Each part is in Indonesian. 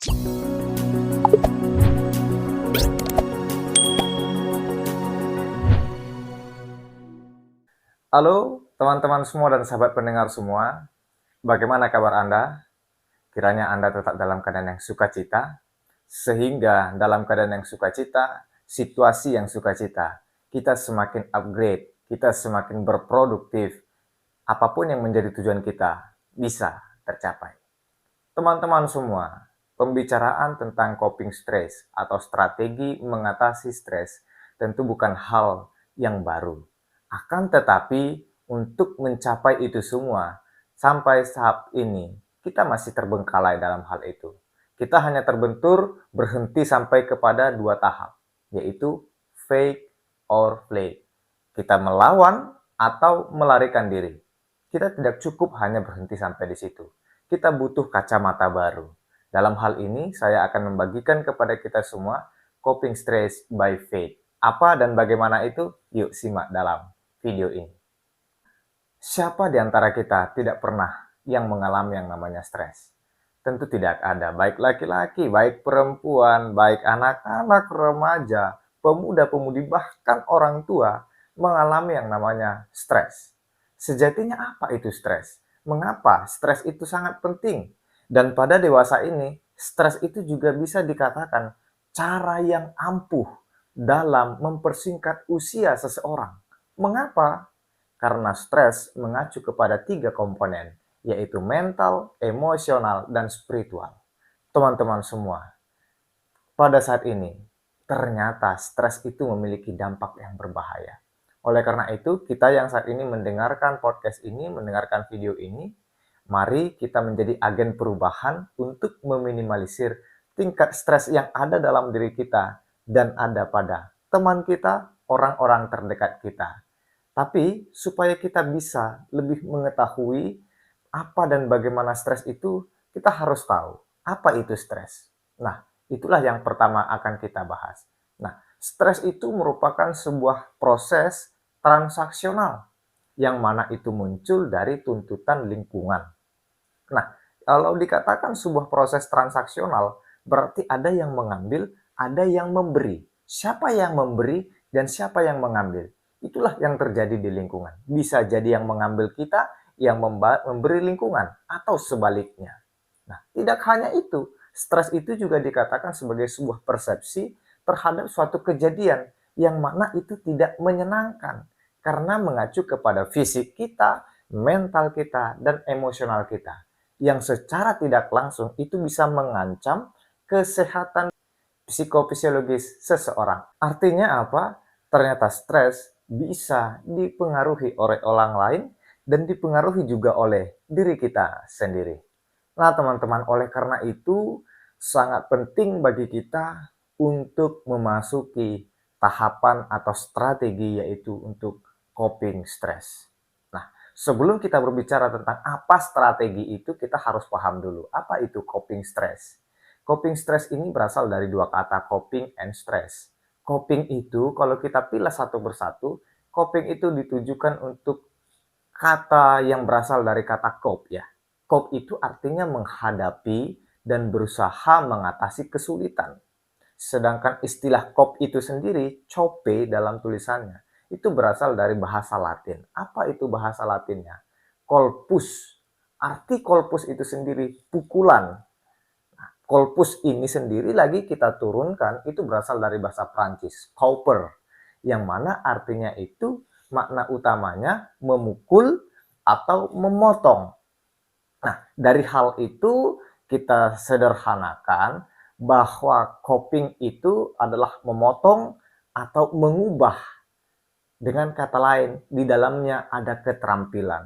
Halo teman-teman semua dan sahabat pendengar semua, bagaimana kabar Anda? Kiranya Anda tetap dalam keadaan yang sukacita, sehingga dalam keadaan yang sukacita, situasi yang sukacita, kita semakin upgrade, kita semakin berproduktif, apapun yang menjadi tujuan kita bisa tercapai. Teman-teman semua, pembicaraan tentang coping stress atau strategi mengatasi stres tentu bukan hal yang baru. Akan tetapi, untuk mencapai itu semua, sampai saat ini, kita masih terbengkalai dalam hal itu. Kita hanya terbentur berhenti sampai kepada dua tahap, yaitu fake or play. Kita melawan atau melarikan diri. Kita tidak cukup hanya berhenti sampai di situ. Kita butuh kacamata baru. Dalam hal ini, saya akan membagikan kepada kita semua coping stress by faith. Apa dan bagaimana itu? Yuk simak dalam video ini. Siapa di antara kita tidak pernah yang mengalami yang namanya stres? Tentu tidak ada, baik laki-laki, baik perempuan, baik anak-anak, remaja, pemuda-pemudi, bahkan orang tua mengalami yang namanya stres. Sejatinya apa itu stres? Mengapa stres itu sangat penting? Dan pada dewasa ini, stres itu juga bisa dikatakan cara yang ampuh dalam mempersingkat usia seseorang. Mengapa? Karena stres mengacu kepada 3 komponen, yaitu mental, emosional, dan spiritual. Teman-teman semua, pada saat ini, ternyata stres itu memiliki dampak yang berbahaya. Oleh karena itu, kita yang saat ini mendengarkan podcast ini, mendengarkan video ini, mari kita menjadi agen perubahan untuk meminimalisir tingkat stres yang ada dalam diri kita dan ada pada teman kita, orang-orang terdekat kita. Tapi supaya kita bisa lebih mengetahui apa dan bagaimana stres itu, kita harus tahu apa itu stres. Nah, itulah yang pertama akan kita bahas. Nah, stres itu merupakan sebuah proses transaksional yang mana itu muncul dari tuntutan lingkungan. Nah, kalau dikatakan sebuah proses transaksional, berarti ada yang mengambil, ada yang memberi. Siapa yang memberi dan siapa yang mengambil? Itulah yang terjadi di lingkungan. Bisa jadi yang mengambil kita, yang memberi lingkungan, atau sebaliknya. Nah, tidak hanya itu, stres itu juga dikatakan sebagai sebuah persepsi terhadap suatu kejadian yang mana itu tidak menyenangkan karena mengacu kepada fisik kita, mental kita, dan emosional kita yang secara tidak langsung itu bisa mengancam kesehatan psikofisiologis seseorang. Artinya apa? Ternyata stres bisa dipengaruhi oleh orang lain dan dipengaruhi juga oleh diri kita sendiri. Nah, teman-teman, oleh karena itu sangat penting bagi kita untuk memasuki tahapan atau strategi yaitu untuk coping stress. Nah, sebelum kita berbicara tentang apa strategi itu, kita harus paham dulu apa itu coping stress. Coping stress ini berasal dari dua kata, coping and stress. Coping itu kalau kita pilih satu persatu, coping itu ditujukan untuk kata yang berasal dari kata cope ya. Cope itu artinya menghadapi dan berusaha mengatasi kesulitan. Sedangkan istilah cope itu sendiri, cope dalam tulisannya, itu berasal dari bahasa Latin. Apa itu bahasa Latinnya? Colpus. Arti colpus itu sendiri pukulan. Colpus ini sendiri lagi kita turunkan, itu berasal dari bahasa Prancis, couper. Yang mana artinya itu makna utamanya memukul atau memotong. Nah, dari hal itu kita sederhanakan bahwa coping itu adalah memotong atau mengubah. Dengan kata lain, di dalamnya ada keterampilan,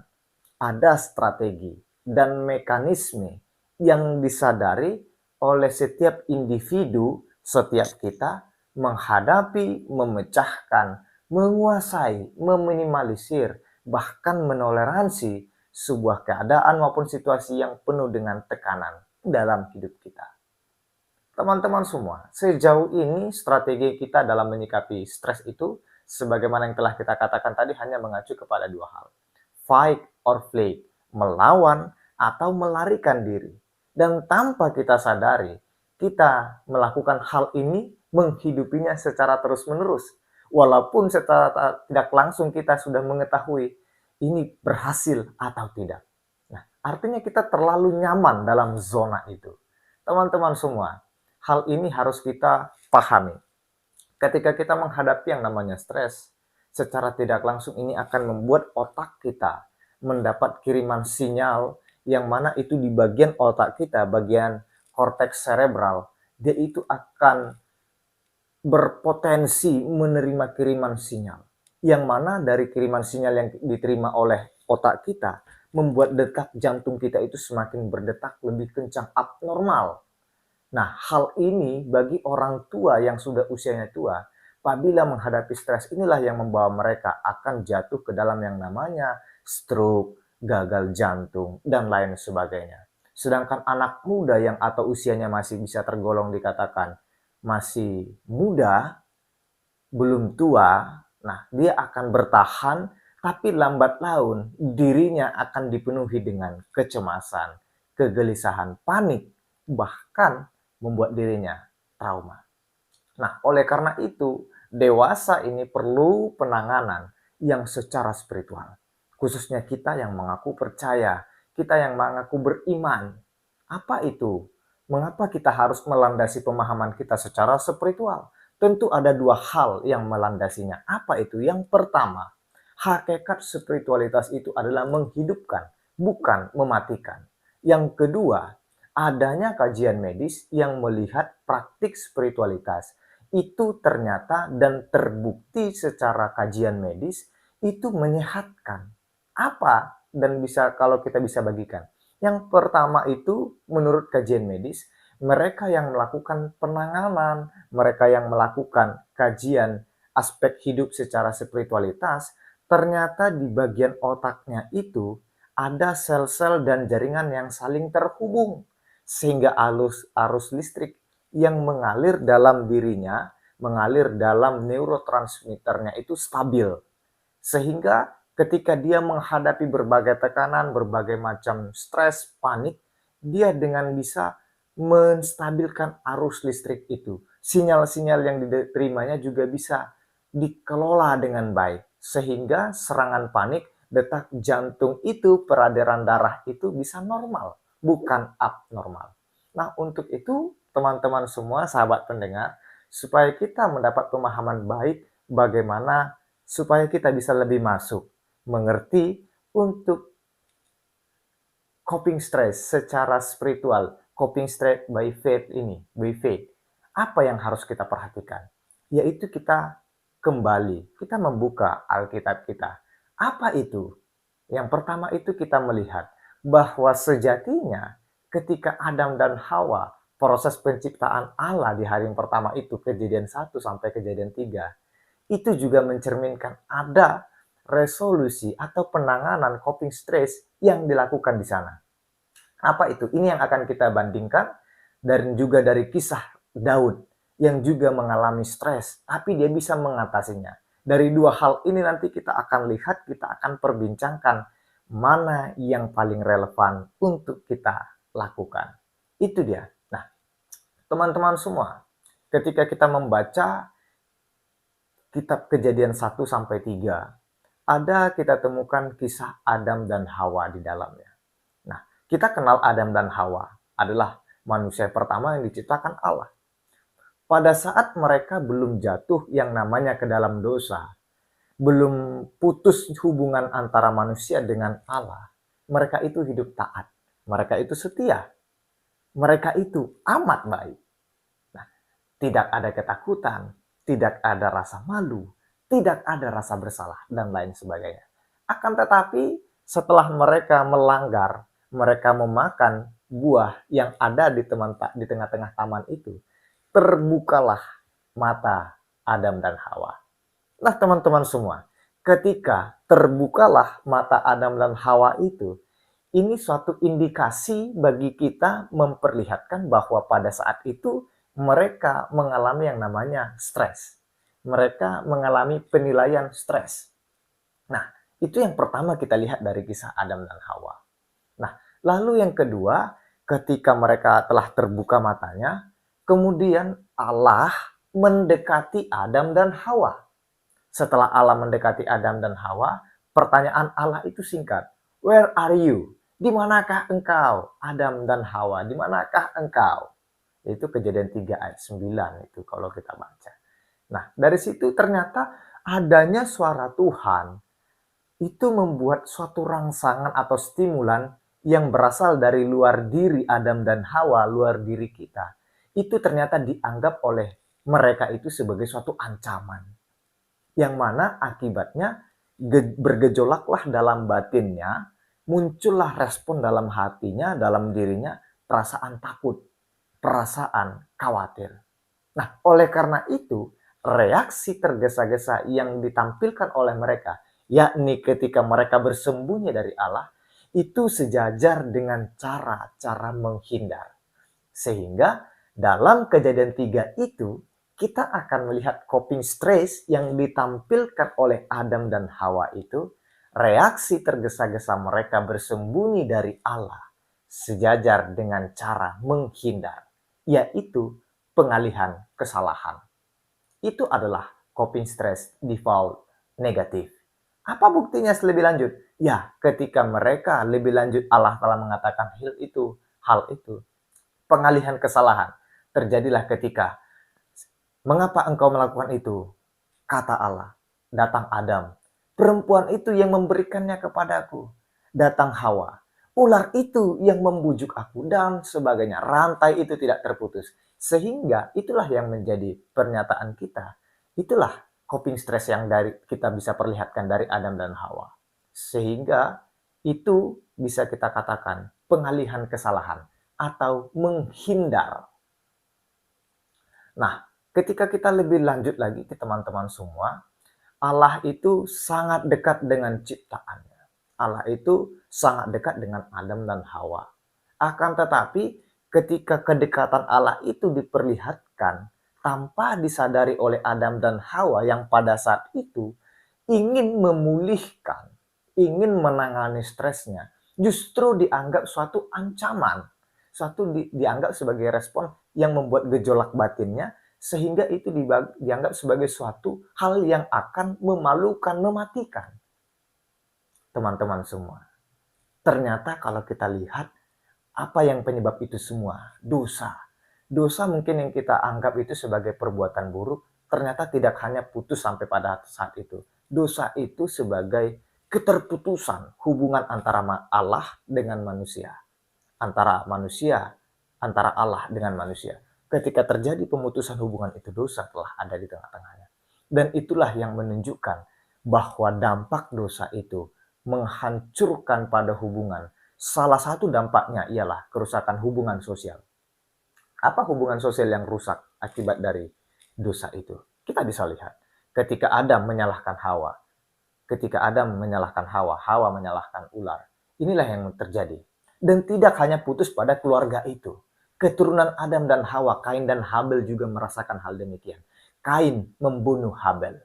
ada strategi, dan mekanisme yang disadari oleh setiap individu, setiap kita menghadapi, memecahkan, menguasai, meminimalisir, bahkan menoleransi sebuah keadaan maupun situasi yang penuh dengan tekanan dalam hidup kita. Teman-teman semua, sejauh ini strategi kita dalam menyikapi stres itu, sebagaimana yang telah kita katakan tadi, hanya mengacu kepada dua hal. Fight or flight, melawan atau melarikan diri. Dan tanpa kita sadari, kita melakukan hal ini, menghidupinya secara terus-menerus. Walaupun secara tidak langsung kita sudah mengetahui ini berhasil atau tidak. Nah, artinya kita terlalu nyaman dalam zona itu. Teman-teman semua, hal ini harus kita pahami. Ketika kita menghadapi yang namanya stres, secara tidak langsung ini akan membuat otak kita mendapat kiriman sinyal yang mana itu di bagian otak kita, bagian korteks cerebral, dia itu akan berpotensi menerima kiriman sinyal. Yang mana dari kiriman sinyal yang diterima oleh otak kita, membuat detak jantung kita itu semakin berdetak lebih kencang, abnormal. Nah, hal ini bagi orang tua yang sudah usianya tua, apabila menghadapi stres inilah yang membawa mereka akan jatuh ke dalam yang namanya stroke, gagal jantung, dan lain sebagainya. Sedangkan anak muda yang atau usianya masih bisa tergolong dikatakan masih muda, belum tua, nah dia akan bertahan, tapi lambat laun dirinya akan dipenuhi dengan kecemasan, kegelisahan, panik, bahkan membuat dirinya trauma. Nah, oleh karena itu, dewasa ini perlu penanganan yang secara spiritual. Khususnya kita yang mengaku percaya, kita yang mengaku beriman. Apa itu? Mengapa kita harus melandasi pemahaman kita secara spiritual? Tentu ada dua hal yang melandasinya. Apa itu? Yang pertama, hakikat spiritualitas itu adalah menghidupkan, bukan mematikan. Yang kedua, adanya kajian medis yang melihat praktik spiritualitas itu ternyata dan terbukti secara kajian medis itu menyehatkan. Apa? Dan bisa kalau kita bisa bagikan. Yang pertama itu menurut kajian medis, mereka yang melakukan penanganan, mereka yang melakukan kajian aspek hidup secara spiritualitas, ternyata di bagian otaknya itu ada sel-sel dan jaringan yang saling terhubung sehingga arus listrik yang mengalir dalam dirinya, mengalir dalam neurotransmitternya itu stabil. Sehingga ketika dia menghadapi berbagai tekanan, berbagai macam stres, panik, dia dengan bisa menstabilkan arus listrik itu. Sinyal-sinyal yang diterimanya juga bisa dikelola dengan baik. Sehingga serangan panik, detak jantung itu, peredaran darah itu bisa normal, bukan abnormal. Nah, untuk itu, teman-teman semua, sahabat pendengar, supaya kita mendapat pemahaman baik bagaimana supaya kita bisa lebih masuk, mengerti untuk coping stress secara spiritual, coping stress by faith ini, by faith. Apa yang harus kita perhatikan? Yaitu kita kembali, kita membuka Alkitab kita. Apa itu? Yang pertama itu kita melihat bahwa sejatinya ketika Adam dan Hawa, proses penciptaan Allah di hari yang pertama itu, kejadian 1 sampai kejadian 3, itu juga mencerminkan ada resolusi atau penanganan coping stress yang dilakukan di sana. Apa itu? Ini yang akan kita bandingkan dan juga dari kisah Daud yang juga mengalami stres, tapi dia bisa mengatasinya. Dari dua hal ini nanti kita akan lihat, kita akan perbincangkan mana yang paling relevan untuk kita lakukan. Itu dia. Nah, teman-teman semua, ketika kita membaca kitab Kejadian 1 sampai 3, ada kita temukan kisah Adam dan Hawa di dalamnya. Nah, kita kenal Adam dan Hawa adalah manusia pertama yang diciptakan Allah. Pada saat mereka belum jatuh yang namanya ke dalam dosa, belum putus hubungan antara manusia dengan Allah, mereka itu hidup taat, mereka itu setia, mereka itu amat baik. Nah, tidak ada ketakutan, tidak ada rasa malu, tidak ada rasa bersalah, dan lain sebagainya. Akan tetapi, setelah mereka melanggar, mereka memakan buah yang ada di tengah-tengah taman itu, terbukalah mata Adam dan Hawa. Nah, teman-teman semua, ketika terbukalah mata Adam dan Hawa itu, ini suatu indikasi bagi kita memperlihatkan bahwa pada saat itu mereka mengalami yang namanya stres. Mereka mengalami penilaian stres. Nah, itu yang pertama kita lihat dari kisah Adam dan Hawa. Nah, lalu yang kedua, ketika mereka telah terbuka matanya, Kemudian Allah mendekati Adam dan Hawa. Setelah Allah mendekati Adam dan Hawa, pertanyaan Allah itu singkat. Where are you? Di manakah engkau? Adam dan Hawa, di manakah engkau? Itu Kejadian 3 ayat 9 itu kalau kita baca. Nah, dari situ ternyata adanya suara Tuhan itu membuat suatu rangsangan atau stimulan yang berasal dari luar diri Adam dan Hawa, luar diri kita. Itu ternyata dianggap oleh mereka itu sebagai suatu ancaman. Yang mana akibatnya bergejolaklah dalam batinnya, muncullah respon dalam hatinya, dalam dirinya, perasaan takut, perasaan khawatir. Nah, oleh karena itu, reaksi tergesa-gesa yang ditampilkan oleh mereka, yakni ketika mereka bersembunyi dari Allah, itu sejajar dengan cara-cara menghindar. Sehingga dalam Kejadian 3 itu, kita akan melihat coping stress yang ditampilkan oleh Adam dan Hawa itu, reaksi tergesa-gesa mereka bersembunyi dari Allah, sejajar dengan cara menghindar, yaitu pengalihan kesalahan. Itu adalah coping stress default negatif. Apa buktinya lebih lanjut? Ya, ketika mereka lebih lanjut Allah telah mengatakan hal itu, pengalihan kesalahan terjadilah ketika mengapa engkau melakukan itu? Kata Allah, datang Adam. Perempuan itu yang memberikannya kepadaku. Datang Hawa. Ular itu yang membujuk aku dan sebagainya. Rantai itu tidak terputus. Sehingga itulah yang menjadi pernyataan kita. Itulah coping stress yang kita bisa perlihatkan dari Adam dan Hawa. Sehingga itu bisa kita katakan pengalihan kesalahan atau menghindar. Nah, ketika kita lebih lanjut lagi ke teman-teman semua, Allah itu sangat dekat dengan ciptaannya. Allah itu sangat dekat dengan Adam dan Hawa. Akan tetapi, ketika kedekatan Allah itu diperlihatkan tanpa disadari oleh Adam dan Hawa yang pada saat itu ingin memulihkan, ingin menangani stresnya, justru dianggap suatu ancaman, dianggap sebagai respon yang membuat gejolak batinnya, sehingga itu dianggap sebagai suatu hal yang akan memalukan, mematikan. Teman-teman semua, ternyata kalau kita lihat apa yang penyebab itu semua, dosa. Dosa mungkin yang kita anggap itu sebagai perbuatan buruk, ternyata tidak hanya putus sampai pada saat itu. Dosa itu sebagai keterputusan hubungan antara Allah dengan manusia. Antara Allah dengan manusia. Ketika terjadi pemutusan hubungan itu, dosa telah ada di tengah-tengahnya. Dan itulah yang menunjukkan bahwa dampak dosa itu menghancurkan pada hubungan. Salah satu dampaknya ialah kerusakan hubungan sosial. Apa hubungan sosial yang rusak akibat dari dosa itu? Kita bisa lihat ketika Adam menyalahkan Hawa. Hawa menyalahkan ular. Inilah yang terjadi. Dan tidak hanya putus pada keluarga itu. Keturunan Adam dan Hawa, Kain dan Habel juga merasakan hal demikian. Kain membunuh Habel.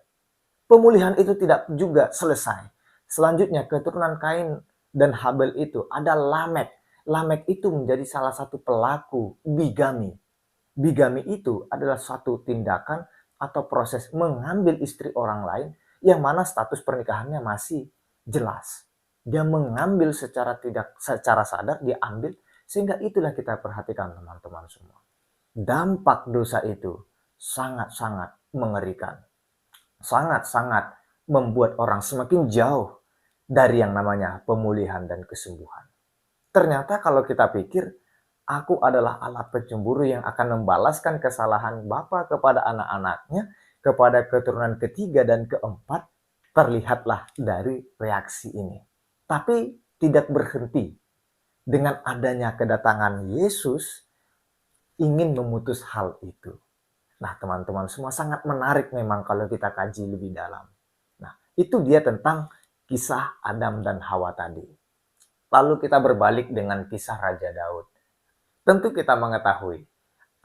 Pemulihan itu tidak juga selesai. Selanjutnya keturunan Kain dan Habel itu ada Lamek. Lamek itu menjadi salah satu pelaku bigami. Bigami itu adalah suatu tindakan atau proses mengambil istri orang lain yang mana status pernikahannya masih jelas. Dia mengambil secara sadar, dia ambil, sehingga itulah kita perhatikan teman-teman semua. Dampak dosa itu sangat-sangat mengerikan. Sangat-sangat membuat orang semakin jauh dari yang namanya pemulihan dan kesembuhan. Ternyata kalau kita pikir, aku adalah Allah pencemburu yang akan membalaskan kesalahan bapa kepada anak-anaknya, kepada keturunan ketiga dan keempat, terlihatlah dari reaksi ini. Tapi tidak berhenti. Dengan adanya kedatangan Yesus, ingin memutus hal itu. Nah, teman-teman semua, sangat menarik memang kalau kita kaji lebih dalam. Nah, itu dia tentang kisah Adam dan Hawa tadi. Lalu kita berbalik dengan kisah Raja Daud. Tentu kita mengetahui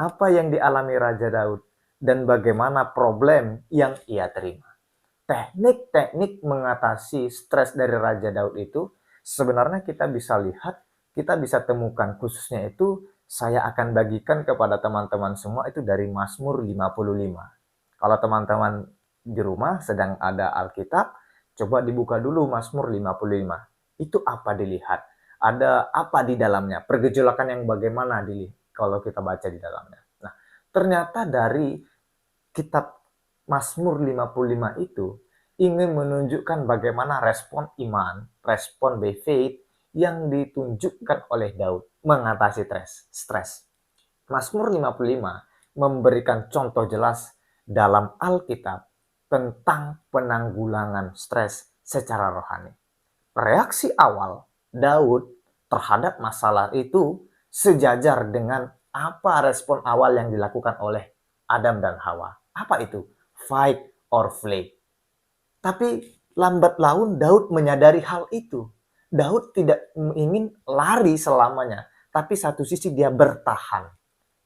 apa yang dialami Raja Daud dan bagaimana problem yang ia terima. Teknik-teknik mengatasi stres dari Raja Daud itu sebenarnya kita bisa lihat, kita bisa temukan khususnya itu saya akan bagikan kepada teman-teman semua itu dari Mazmur 55. Kalau teman-teman di rumah sedang ada Alkitab, coba dibuka dulu Mazmur 55. Itu apa dilihat? Ada apa di dalamnya? Pergejolakan yang bagaimana kalau kita baca di dalamnya. Nah, ternyata dari kitab Mazmur 55 itu ingin menunjukkan bagaimana respon iman, respon by faith yang ditunjukkan oleh Daud mengatasi stres. Mazmur 55 memberikan contoh jelas dalam Alkitab tentang penanggulangan stres secara rohani. Reaksi awal Daud terhadap masalah itu sejajar dengan apa respon awal yang dilakukan oleh Adam dan Hawa. Apa itu? Fight or flee. Tapi lambat laun Daud menyadari hal itu. Daud tidak ingin lari selamanya, tapi satu sisi dia bertahan.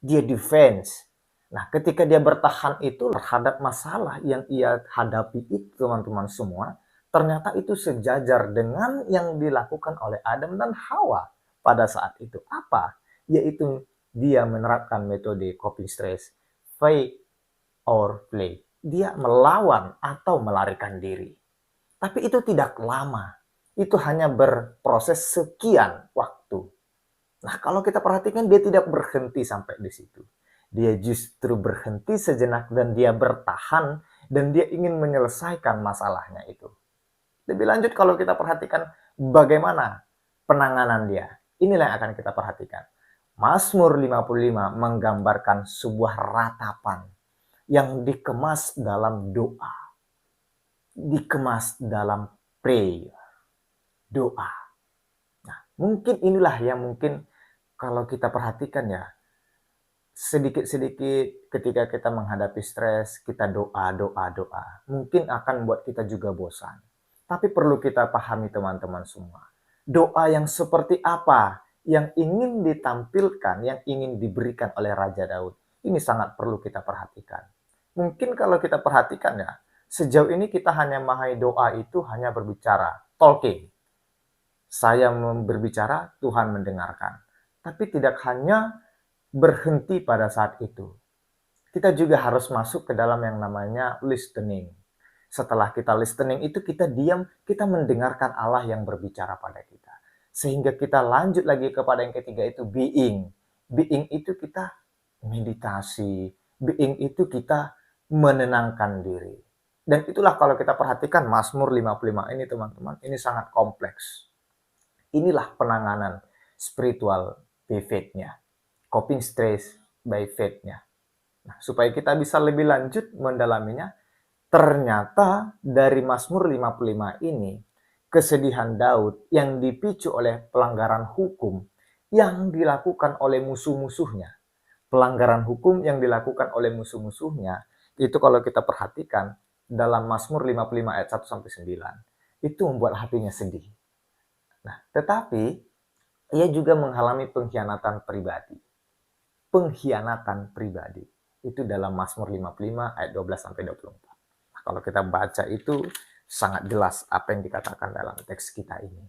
Dia defense. Nah, ketika dia bertahan itu terhadap masalah yang ia hadapi itu, teman-teman semua, ternyata itu sejajar dengan yang dilakukan oleh Adam dan Hawa pada saat itu. Apa? Yaitu dia menerapkan metode coping stress, fight or flee. Dia melawan atau melarikan diri. Tapi itu tidak lama. Itu hanya berproses sekian waktu. Nah, kalau kita perhatikan dia tidak berhenti sampai di situ. Dia justru berhenti sejenak dan dia bertahan dan dia ingin menyelesaikan masalahnya itu. Lebih lanjut kalau kita perhatikan bagaimana penanganan dia. Inilah yang akan kita perhatikan. Mazmur 55 menggambarkan sebuah ratapan yang dikemas dalam doa, dikemas dalam prayer, doa. Nah, mungkin inilah yang mungkin kalau kita perhatikan ya, sedikit-sedikit ketika kita menghadapi stres, kita doa, mungkin akan buat kita juga bosan. Tapi perlu kita pahami teman-teman semua, doa yang seperti apa yang ingin ditampilkan, yang ingin diberikan oleh Raja Daud, ini sangat perlu kita perhatikan. Mungkin kalau kita perhatikan ya, sejauh ini kita hanya memahami doa itu hanya berbicara, talking. Saya berbicara, Tuhan mendengarkan. Tapi tidak hanya berhenti pada saat itu. Kita juga harus masuk ke dalam yang namanya listening. Setelah kita listening itu kita diam, kita mendengarkan Allah yang berbicara pada kita. Sehingga kita lanjut lagi kepada yang ketiga itu being. Being itu kita meditasi. Being itu kita menenangkan diri. Dan itulah kalau kita perhatikan Mazmur 55 ini teman-teman, ini sangat kompleks. Inilah penanganan spiritual by faith-nya. Coping stress by faith-nya. Nah, supaya kita bisa lebih lanjut mendalaminya, ternyata dari Mazmur 55 ini, kesedihan Daud yang dipicu oleh pelanggaran hukum yang dilakukan oleh musuh-musuhnya. Pelanggaran hukum yang dilakukan oleh musuh-musuhnya, itu kalau kita perhatikan dalam Mazmur 55 ayat 1-9, itu membuat hatinya sedih. Nah, tetapi ia juga mengalami pengkhianatan pribadi. Pengkhianatan pribadi. Itu dalam Mazmur 55 ayat 12-24. Nah, kalau kita baca itu sangat jelas apa yang dikatakan dalam teks kita ini.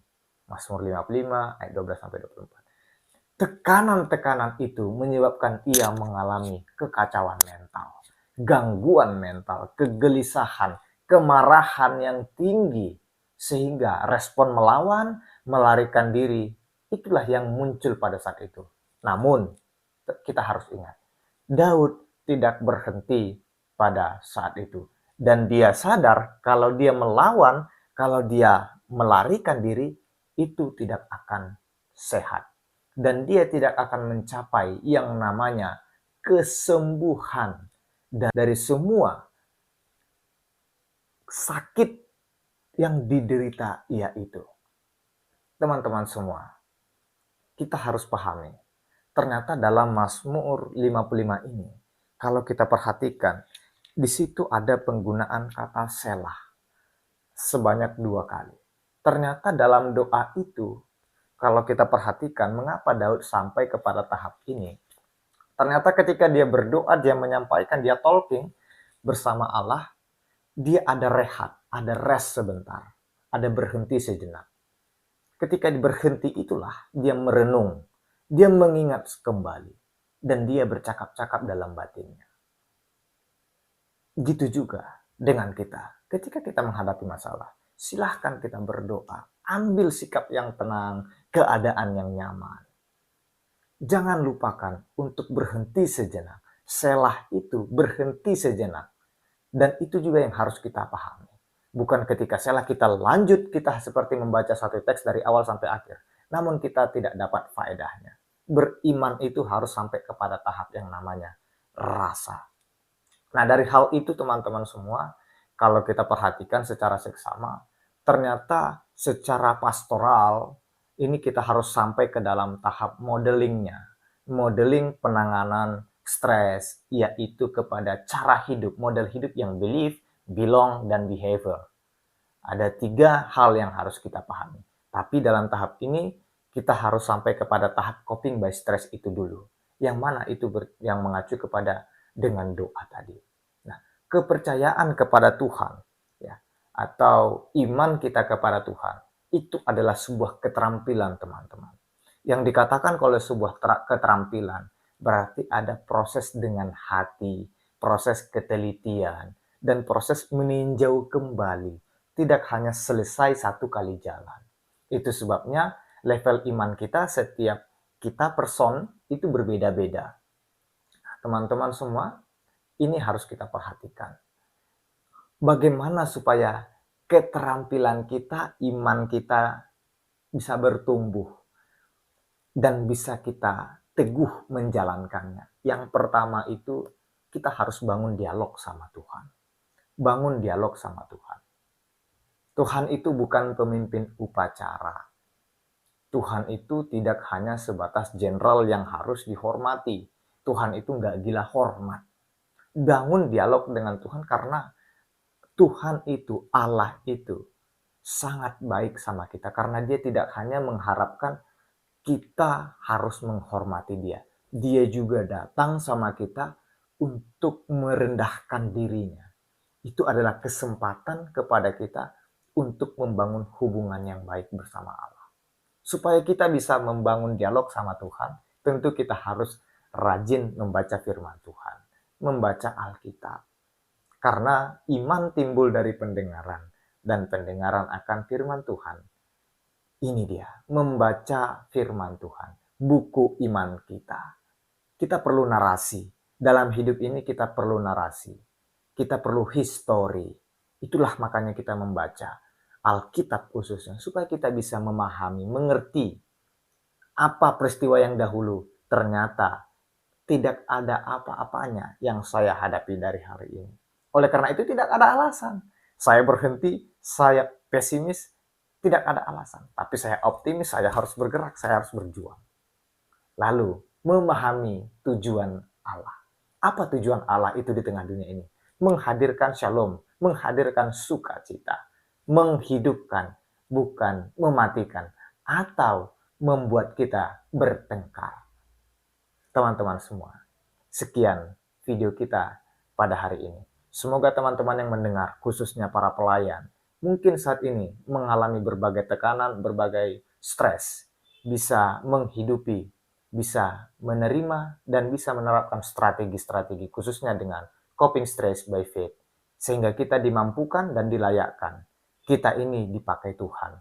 Mazmur 55 ayat 12-24. Tekanan-tekanan itu menyebabkan ia mengalami kekacauan mental, gangguan mental, kegelisahan, kemarahan yang tinggi, sehingga respon melawan, melarikan diri, itulah yang muncul pada saat itu. Namun, kita harus ingat, Daud tidak berhenti pada saat itu. Dan dia sadar kalau dia melawan, kalau dia melarikan diri, itu tidak akan sehat. Dan dia tidak akan mencapai yang namanya kesembuhan dari semua sakit yang diderita ia itu. Teman-teman semua, kita harus pahami, ternyata dalam Mazmur 55 ini, kalau kita perhatikan, di situ ada penggunaan kata selah sebanyak 2 kali. Ternyata dalam doa itu, kalau kita perhatikan mengapa Daud sampai kepada tahap ini, ternyata ketika dia berdoa, dia menyampaikan, dia talking bersama Allah, dia ada rehat, ada rest sebentar, ada berhenti sejenak. Ketika berhenti itulah dia merenung, Dia mengingat kembali dan dia bercakap-cakap dalam batinnya. Gitu juga dengan kita. Ketika kita menghadapi masalah, silahkan kita berdoa. Ambil sikap yang tenang, keadaan yang nyaman. Jangan lupakan untuk berhenti sejenak. Selah itu berhenti sejenak. Dan itu juga yang harus kita pahami. Bukan ketika selah kita lanjut, kita seperti membaca satu teks dari awal sampai akhir. Namun kita tidak dapat faedahnya. Beriman itu harus sampai kepada tahap yang namanya rasa. Nah, dari hal itu teman-teman semua, kalau kita perhatikan secara seksama, ternyata secara pastoral, ini kita harus sampai ke dalam tahap modelingnya. Modeling penanganan stres, yaitu kepada cara hidup, model hidup yang belief, belong, dan behavior. Ada 3 hal yang harus kita pahami. Tapi dalam tahap ini, kita harus sampai kepada tahap coping by stress itu dulu. Yang mana itu yang mengacu kepada dengan doa tadi. Nah, kepercayaan kepada Tuhan, ya, atau iman kita kepada Tuhan, itu adalah sebuah keterampilan, teman-teman. Yang dikatakan kalau sebuah keterampilan, berarti ada proses dengan hati, proses ketelitian, dan proses meninjau kembali. Tidak hanya selesai satu kali jalan. Itu sebabnya level iman kita setiap kita person itu berbeda-beda. Teman-teman semua, ini harus kita perhatikan. Bagaimana supaya keterampilan kita, iman kita bisa bertumbuh dan bisa kita teguh menjalankannya. Yang pertama itu kita harus bangun dialog sama Tuhan. Bangun dialog sama Tuhan. Tuhan itu bukan pemimpin upacara. Tuhan itu tidak hanya sebatas jenderal yang harus dihormati. Tuhan itu nggak gila hormat. Bangun dialog dengan Tuhan karena Tuhan itu, Allah itu sangat baik sama kita. Karena dia tidak hanya mengharapkan kita harus menghormati dia. Dia juga datang sama kita untuk merendahkan dirinya. Itu adalah kesempatan kepada kita untuk membangun hubungan yang baik bersama Allah. Supaya kita bisa membangun dialog sama Tuhan, tentu kita harus rajin membaca firman Tuhan, membaca Alkitab. Karena iman timbul dari pendengaran, dan pendengaran akan firman Tuhan. Ini dia, membaca firman Tuhan, buku iman kita. Kita perlu narasi. Dalam hidup ini kita perlu narasi. Kita perlu histori. Itulah makanya kita membaca Alkitab khususnya, supaya kita bisa memahami, mengerti apa peristiwa yang dahulu. Ternyata tidak ada apa-apanya yang saya hadapi dari hari ini. Oleh karena itu tidak ada alasan. Saya berhenti, saya pesimis, tidak ada alasan. Tapi saya optimis, saya harus bergerak, saya harus berjuang. Lalu, memahami tujuan Allah. Apa tujuan Allah itu di tengah dunia ini? Menghadirkan shalom, menghadirkan sukacita, menghidupkan, bukan mematikan, atau membuat kita bertengkar. Teman-teman semua, sekian video kita pada hari ini. Semoga teman-teman yang mendengar, khususnya para pelayan, mungkin saat ini mengalami berbagai tekanan, berbagai stres, bisa menghidupi, bisa menerima, dan bisa menerapkan strategi-strategi khususnya dengan coping stress by faith. Sehingga kita dimampukan dan dilayakkan. Kita ini dipakai Tuhan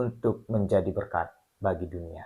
untuk menjadi berkat bagi dunia.